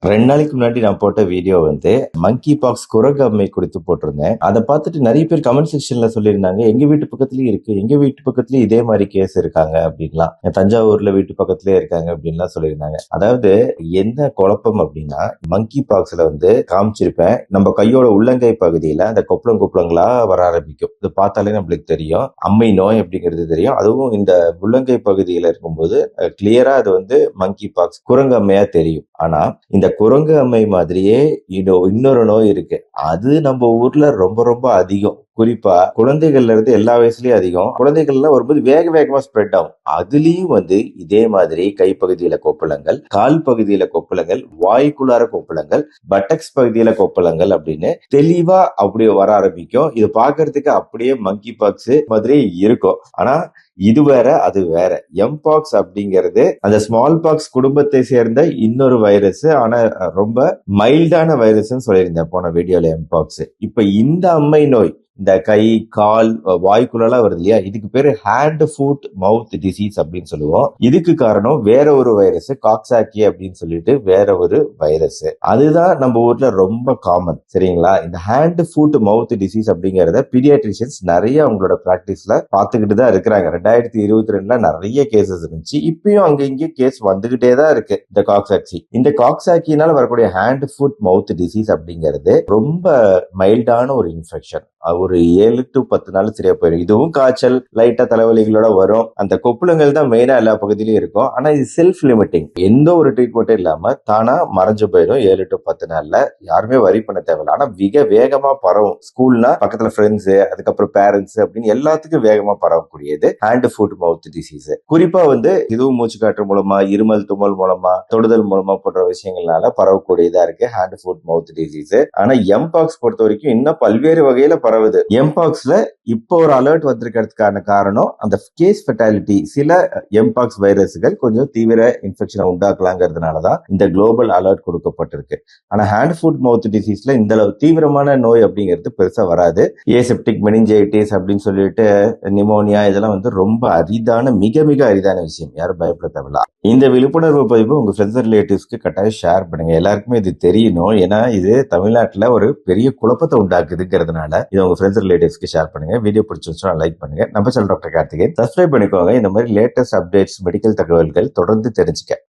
2 நாளைக்கு முன்னாடி நான் போட்ட வீடியோ வந்து மங்கி பாக்ஸ் குரங்கு அம்மை குறித்து போட்டிருந்தேன். அதை பார்த்துட்டு நிறைய பேர் கமெண்ட் செக்ஷன்ல சொல்லியிருந்தாங்க, எங்க வீட்டு பக்கத்துலயும் இருக்கு, எங்க வீட்டு பக்கத்துலயும் இதே மாதிரி கேஸ் இருக்காங்க அப்படின்லாம், தஞ்சாவூர்ல வீட்டு பக்கத்துலயே இருக்காங்க அப்படின்லாம் சொல்லியிருந்தாங்க. அதாவது என்ன குழப்பம் அப்படின்னா, மங்கி பாக்ஸ்ல வந்து காமிச்சிருப்பேன், நம்ம கையோட உள்ளங்கை பகுதியில அந்த கொப்பளங்களா வர ஆரம்பிக்கும். இது பார்த்தாலே நம்மளுக்கு தெரியும், அம்மை நோய் அப்படிங்கிறது தெரியும். அதுவும் இந்த உள்ளங்கை பகுதியில இருக்கும்போது கிளியரா அது வந்து மங்கி பாக்ஸ் குரங்கு அம்மையா தெரியும். ஆனா இந்த குரங்கு அம்மை மாதிரியே இன்னொரு நோய் இருக்கு. அது நம்ம ஊர்ல ரொம்ப ரொம்ப அதிகம். குறிப்பா குழந்தைகள்ல இருந்து எல்லா வயசுலயும் அதிகம். குழந்தைகள்ல வரும்போது வேகமா ஸ்ப்ரெட் ஆகும். அதுலயும் வந்து இதே மாதிரி கைப்பகுதியில கொப்பளங்கள், கால் பகுதியில கொப்பளங்கள், வாய்க்குள்ளார கொப்பளங்கள், பட்டக்ஸ் பகுதியில கொப்பளங்கள் அப்படின்னு தெளிவா அப்படியே வர ஆரம்பிக்கும். இது பாக்குறதுக்கு அப்படியே மங்கி பாக்ஸ் மாதிரி இருக்கும். ஆனா இது வேற அது வேற. எம்பாக்ஸ் அப்படிங்கிறது அந்த ஸ்மால் பாக்ஸ் குடும்பத்தை சேர்ந்த இன்னொரு வைரஸ். ஆனா ரொம்ப மைல்டான வைரஸ் சொல்லியிருந்தேன் போன வீடியோல எம்பாக்ஸ். இப்ப இந்த அம்மை நோய் இந்த கை, கால், வாய்க்குள்ளலாம் வருது இல்லையா, இதுக்கு பேரு ஹேண்ட் ஃபுட் மவுத் டிசீஸ் அப்படின்னு சொல்லுவோம். இதுக்கு காரணம் வேற ஒரு வைரஸ், காக்சாக்கி அப்படின்னு சொல்லிட்டு வேற ஒரு வைரஸ். அதுதான் நம்ம ஊர்ல ரொம்ப காமன். சரிங்களா? இந்த ஹேண்ட் ஃபுட் மவுத் டிசீஸ் அப்படிங்கறத பீடியாட்ரிஷியன்ஸ் நிறைய அவங்களோட பிராக்டிஸ்ல பாத்துக்கிட்டு தான் இருக்கிறாங்க. 2022ல நிறைய கேசஸ் இருந்துச்சு. இப்பயும் அங்க இங்கே கேஸ் வந்துகிட்டே தான் இருக்கு. இந்த காக்சாக்கி, இந்த காக்சாக்கினால வரக்கூடிய ஹேண்ட் ஃபுட் மவுத் டிசீஸ் அப்படிங்கிறது ரொம்ப மைல்டான ஒரு இன்ஃபெக்ஷன். ஒரு 7 to 10 நாள் சரியா போயிடும். இதுவும் காய்ச்சல், லைட்டா தலைவலிகளோட வரும். அந்த கொப்புளங்கள் தான் மெயினா எல்லா பகுதியிலும் இருக்கும். ஆனா இது செல்ஃப் லிமிட்டிங், எந்த ஒரு ட்ரீட்மெண்ட்டும் இல்லாம தானா மறைஞ்சு போயிடும் 7 to 10 நாள்ல. யாருமே வரி பண்ண தேவையில்ல. ஆனா மிக வேகமா பரவும். ஸ்கூல்னா பக்கத்துல ஃப்ரெண்ட்ஸ், அதுக்கப்புறம் பேரண்ட்ஸ் அப்படின்னு எல்லாத்துக்கும் வேகமா பரவக்கூடியது ஹேண்ட் ஃபுட் மவுத் டிசீஸ். குறிப்பா வந்து இதுவும் மூச்சு காற்று மூலமா, இருமல், தும்மல் மூலமா, தொடுதல் மூலமா போன்ற விஷயங்கள்னால பரவக்கூடியதா இருக்கு ஹேண்ட் ஃபுட் மவுத் டிசீஸ். ஆனா எம்பாக்ஸ் பொறுத்த வரைக்கும் இன்னும் பல்வேறு வகையில பரவுது. எம்பாக்ஸ்ல இப்போ ஒரு அலர்ட் வந்திருக்கிறதுக்கான காரணம் அந்த கேஸ் ஃபெட்டாலிட்டி. சில எம்பாக்ஸ் வைரஸ்கள் கொஞ்சம் தீவிர இன்ஃபெக்ஷனை உண்டாக்கலாங்கிறதுனாலதான் இந்த குளோபல் அலர்ட் கொடுக்கப்பட்டிருக்கு. ஆனா ஹேண்ட் ஃபுட் மவுத் டிசீஸ்ல இந்த அளவு தீவிரமான நோய் அப்படிங்கிறது பெருசா வராது. ஏசெப்டிக் மெனிஞ்சைட்டிஸ் அப்படின்னு சொல்லிட்டு நிமோனியா, இதெல்லாம் வந்து ரொம்ப அரிதான, மிக மிக அரிதான விஷயம். யாரும் பயப்பட தேவையில்ல. இந்த விழிப்புணர்வு பதிவு உங்க ஃப்ரெண்ட்ஸ் ரிலேட்டிவ்ஸ்க்கு கட்டாயம் ஷேர் பண்ணுங்க. எல்லாருக்குமே இது தெரியணும். ஏன்னா இது தமிழ்நாட்டுல ஒரு பெரிய குழப்பத்தை உண்டாக்குதுங்கிறதுனால இதை உங்க ஃப்ரெண்ட்ஸ் ரிலேட்டிவ்ஸ்க்கு ஷேர் பண்ணுங்க. வீடியோ பிடிச்சிருந்துச்சுன்னா லைக் பண்ணுங்க. நம்ம சேனல் டாக்டர் கார்த்திகேயன் சப்ஸ்கிரைப் பண்ணிக்கோங்க. இந்த மாதிரி லேட்டஸ்ட் அப்டேட்ஸ், மெடிக்கல் தகவல்கள் தொடர்ந்து தெரிஞ்சுக்க.